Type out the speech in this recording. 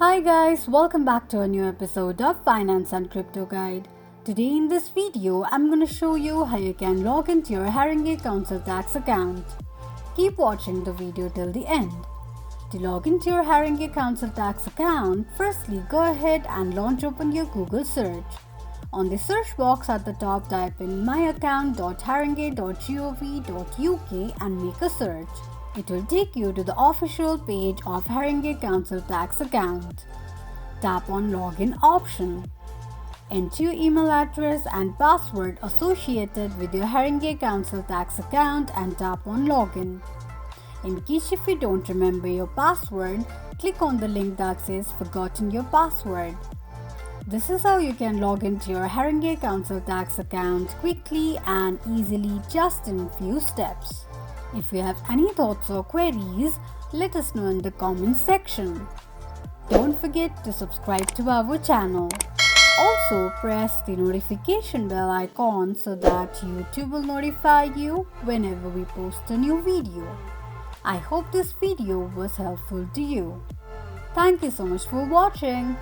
Hi guys, welcome back to a new episode of Finance and Crypto Guide. Today in this video, I'm going to show you how you can log into your Haringey Council Tax account. Keep watching the video till the end. To log into your Haringey Council Tax account, firstly go ahead and launch open your Google search. On the search box at the top, type in myaccount.haringey.gov.uk and make a search. It will take you to the official page of Haringey Council Tax account. Tap on Login option. Enter your email address and password associated with your Haringey Council Tax account and tap on Login. In case if you don't remember your password, click on the link that says Forgotten your password. This is how you can log into your Haringey Council Tax account quickly and easily just in a few steps. If you have any thoughts or queries, let us know in the comments section. Don't forget to subscribe to our channel. Also, press the notification bell icon so that YouTube will notify you whenever we post a new video. I hope this video was helpful to you. Thank you so much for watching.